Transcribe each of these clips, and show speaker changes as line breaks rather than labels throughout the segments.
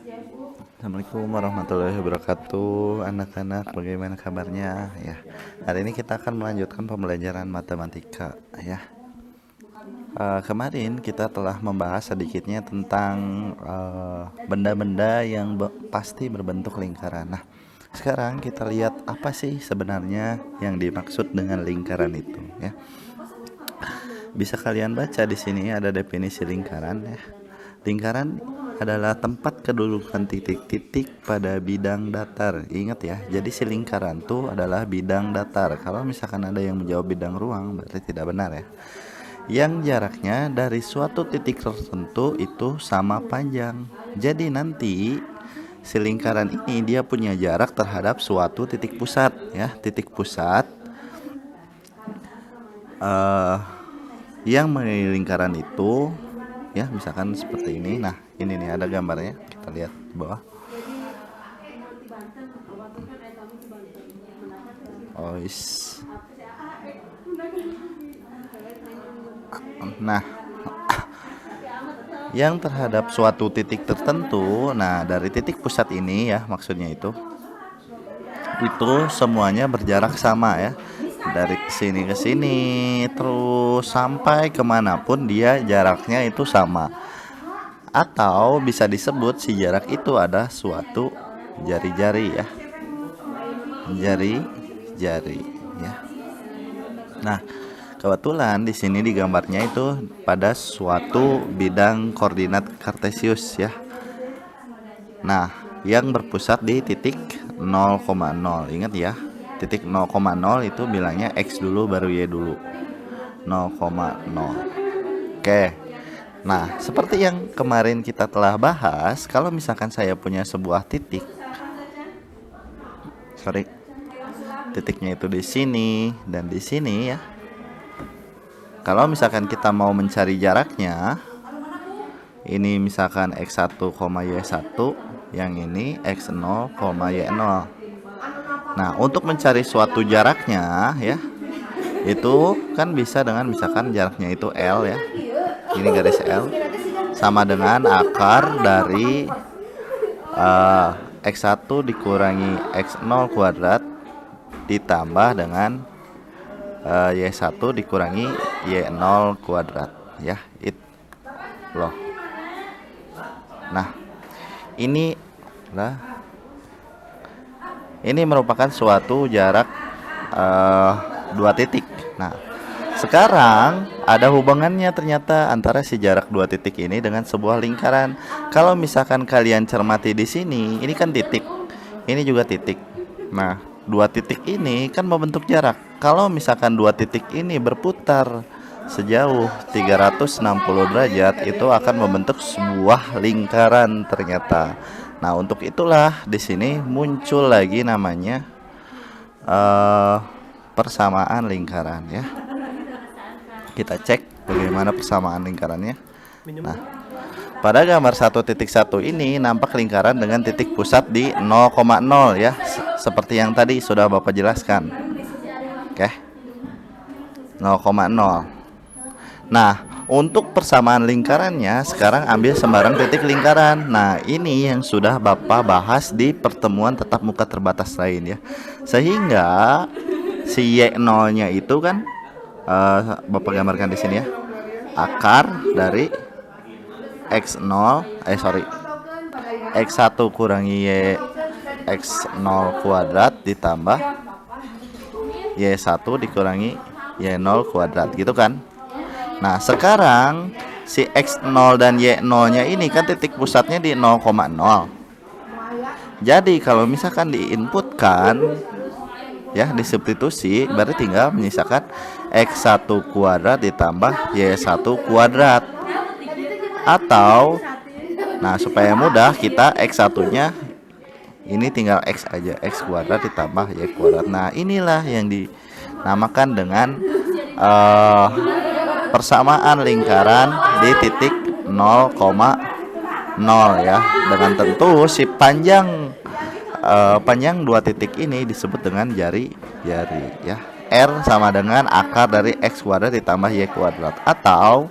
Assalamualaikum warahmatullahi wabarakatuh. Anak-anak, bagaimana kabarnya ya? Hari ini kita akan melanjutkan pembelajaran matematika ya. Kemarin kita telah membahas sedikitnya tentang benda-benda yang pasti berbentuk lingkaran. Nah, sekarang kita lihat apa sih sebenarnya yang dimaksud dengan lingkaran itu ya. Bisa kalian baca di sini ada definisi lingkaran ya. Lingkaran adalah tempat kedudukan titik-titik pada bidang datar. Ingat ya, jadi si lingkaran itu adalah bidang datar. Kalau misalkan ada yang menjawab bidang ruang, berarti tidak benar ya. Yang jaraknya dari suatu titik tertentu itu sama panjang. Jadi nanti si lingkaran ini dia punya jarak terhadap suatu titik pusat ya. Titik pusat yang mengelilingi lingkaran itu ya, misalkan seperti ini. Nah, ini nih ada gambarnya, kita lihat di bawah. Nah, yang terhadap suatu titik tertentu, nah dari titik pusat ini ya, maksudnya itu semuanya berjarak sama ya, dari sini ke sini terus sampai kemanapun dia jaraknya itu sama, atau bisa disebut si jarak itu ada suatu jari-jari ya, jari-jari ya. Nah, kebetulan di sini di gambarnya itu pada suatu bidang koordinat kartesius ya. Nah, yang berpusat di titik 0,0. Ingat ya, titik 0,0 itu bilangnya X dulu baru Y dulu. 0,0. Oke. Nah, seperti yang kemarin kita telah bahas, kalau misalkan saya punya sebuah titik, titiknya itu di sini dan di sini ya. Kalau misalkan kita mau mencari jaraknya, ini misalkan X1, Y1, yang ini X0, Y0. Nah, untuk mencari suatu jaraknya ya, itu kan bisa dengan misalkan jaraknya itu L ya. Ini garis L sama dengan akar dari X1 dikurangi X0 kuadrat ditambah dengan Y1 dikurangi Y0 kuadrat ya, loh. Nah, ini merupakan suatu jarak dua titik. Nah, sekarang ada hubungannya ternyata antara si jarak dua titik ini dengan sebuah lingkaran. Kalau misalkan kalian cermati di sini, ini kan titik, ini juga titik. Nah, dua titik ini kan membentuk jarak. Kalau misalkan dua titik ini berputar sejauh 360 derajat, itu akan membentuk sebuah lingkaran ternyata. Nah, untuk itulah di sini muncul lagi namanya persamaan lingkaran ya. Kita cek bagaimana persamaan lingkarannya. Nah, pada gambar 1.1 ini nampak lingkaran dengan titik pusat di 0,0 ya, seperti yang tadi sudah Bapak jelaskan. Oke. 0,0. Nah, untuk persamaan lingkarannya sekarang ambil sembarang titik lingkaran. Nah, ini yang sudah Bapak bahas di pertemuan tatap muka terbatas lain ya. Sehingga si Y0-nya itu kan Bapak gambarkan di sini ya. Akar dari X0 X1 kurangi Y X0 kuadrat ditambah Y1 dikurangi Y0 kuadrat gitu kan. Nah, sekarang si X0 dan Y0 nya ini kan titik pusatnya di 0,0. Jadi kalau misalkan diinputkan ya, disubstitusi, berarti tinggal menyisakan X1 kuadrat ditambah Y1 kuadrat. Atau nah, supaya mudah kita X1 nya ini tinggal X aja, X kuadrat ditambah Y kuadrat. Nah, inilah yang dinamakan dengan persamaan lingkaran di titik 0,0 ya. Dengan tentu si panjang dua titik ini disebut dengan jari-jari ya. R sama dengan akar dari X kuadrat ditambah Y kuadrat, atau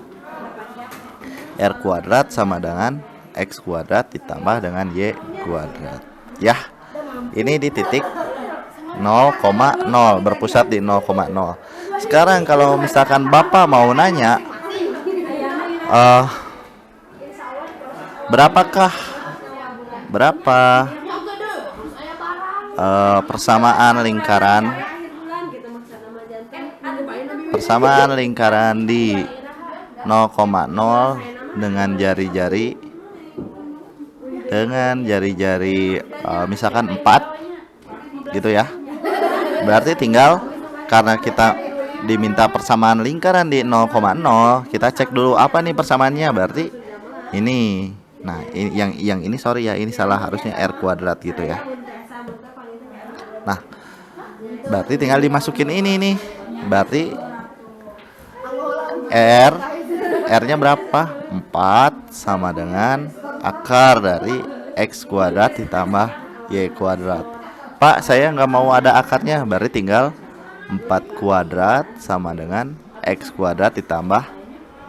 R kuadrat sama dengan X kuadrat ditambah dengan Y kuadrat. Ya, ini di titik 0,0, berpusat di 0,0. Sekarang kalau misalkan Bapak mau nanya, berapa persamaan lingkaran di 0,0 dengan jari-jari misalkan 4 gitu ya. Berarti tinggal, karena kita diminta persamaan lingkaran di 0,0, kita cek dulu apa nih persamaannya. Berarti ini. Nah, yang ini sorry ya, ini salah, harusnya R kuadrat gitu ya. Nah, berarti tinggal dimasukin ini nih. Berarti R-nya berapa? 4 sama dengan akar dari X kuadrat ditambah Y kuadrat. Pak, saya nggak mau ada akarnya. Berarti tinggal 4 kuadrat sama dengan X kuadrat ditambah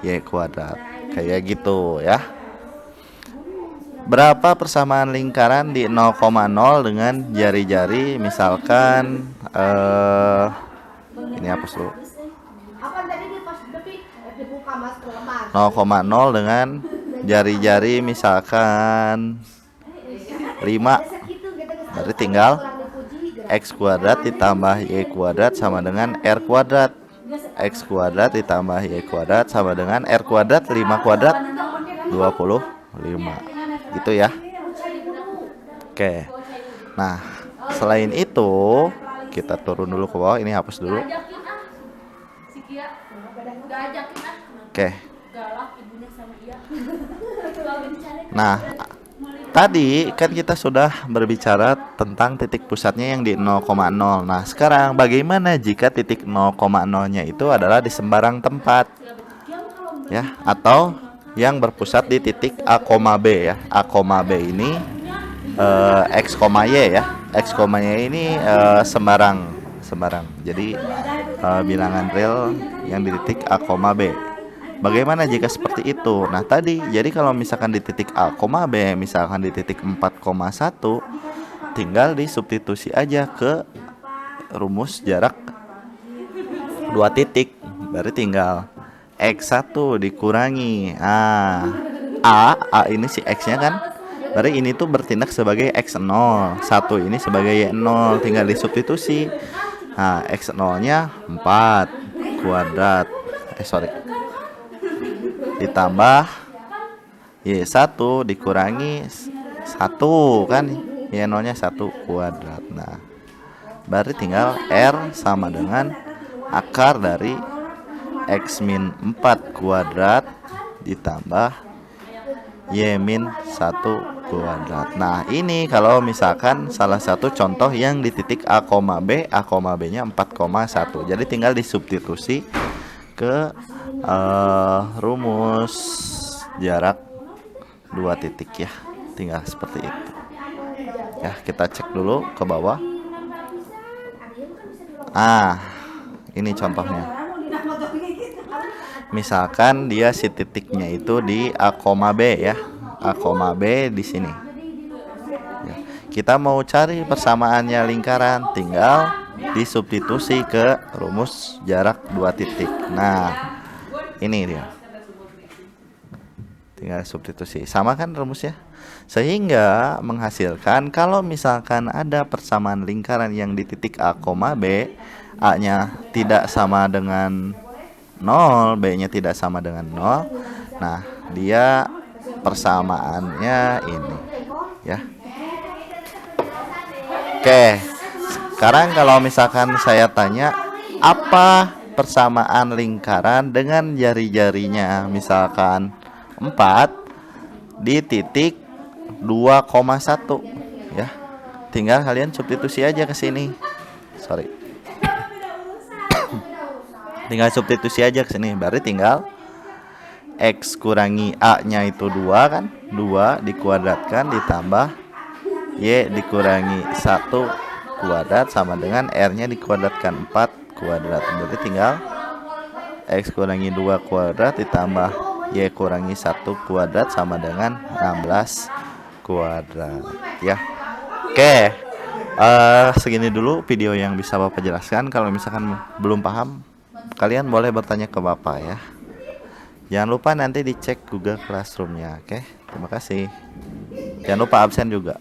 Y kuadrat. Kayak gitu ya. Berapa persamaan lingkaran di 0,0 dengan jari-jari, misalkan ini hapus dulu. 0,0 dengan jari-jari misalkan 5. Berarti tinggal X kuadrat ditambah Y kuadrat sama dengan R kuadrat. X kuadrat ditambah Y kuadrat sama dengan R kuadrat. 5 kuadrat 25. Gitu ya. Oke. Nah, selain itu kita turun dulu ke bawah. Ini hapus dulu. Oke. Nah, tadi kan kita sudah berbicara tentang titik pusatnya yang di 0,0. Nah, sekarang bagaimana jika titik 0,0-nya itu adalah di sembarang tempat? Ya, atau yang berpusat di titik A, B ya. A, B ini X, Y ya. X, Y ini sembarang. Jadi bilangan real yang di titik A, B. Bagaimana jika seperti itu? Nah, tadi jadi kalau misalkan di titik A, B, misalkan di titik 4,1, tinggal disubstitusi aja ke rumus jarak 2 titik. Berarti tinggal X1 dikurangi A ini si X-nya kan. Berarti ini tuh bertindak sebagai X0, 1 ini sebagai Y0, tinggal disubstitusi. Nah, X0-nya 4 kuadrat. Ditambah Y1 dikurangi 1 kan, Y0-nya 1 kuadrat. Nah, berarti tinggal R sama dengan akar dari X min 4 kuadrat ditambah Y min 1 kuadrat. Nah, ini kalau misalkan salah satu contoh yang di titik A, B, nya 4,1. Jadi tinggal disubstitusi ke rumus jarak 2 titik ya. Tinggal seperti itu. Ya, kita cek dulu ke bawah. Ini contohnya. Misalkan dia si titiknya itu di A, B ya. A, B di sini. Ya. Kita mau cari persamaannya lingkaran, tinggal disubstitusi ke rumus jarak 2 titik. Nah, ini dia. Tinggal substitusi. Sama kan rumusnya? Sehingga menghasilkan kalau misalkan ada persamaan lingkaran yang di titik A, B, A-nya tidak sama dengan 0, B-nya tidak sama dengan 0. Nah, dia persamaannya ini ya. Oke. Sekarang kalau misalkan saya tanya, apa persamaan lingkaran dengan jari-jarinya misalkan 4 di titik 2,1 ya. Tinggal kalian substitusi aja ke sini. Tinggal substitusi aja ke sini. Berarti tinggal X kurangi A-nya itu 2 kan. 2 dikuadratkan ditambah Y dikurangi 1 kuadrat sama dengan R-nya dikuadratkan 4 kuadrat. Berarti tinggal X kurangi 2 kuadrat ditambah Y kurangi 1 kuadrat sama dengan 16 kuadrat ya. Oke, segini dulu video yang bisa Bapak jelaskan. Kalau misalkan belum paham, kalian boleh bertanya ke Bapak ya. Jangan lupa nanti dicek Google Classroom-nya. Oke, terima kasih. Jangan lupa absen juga.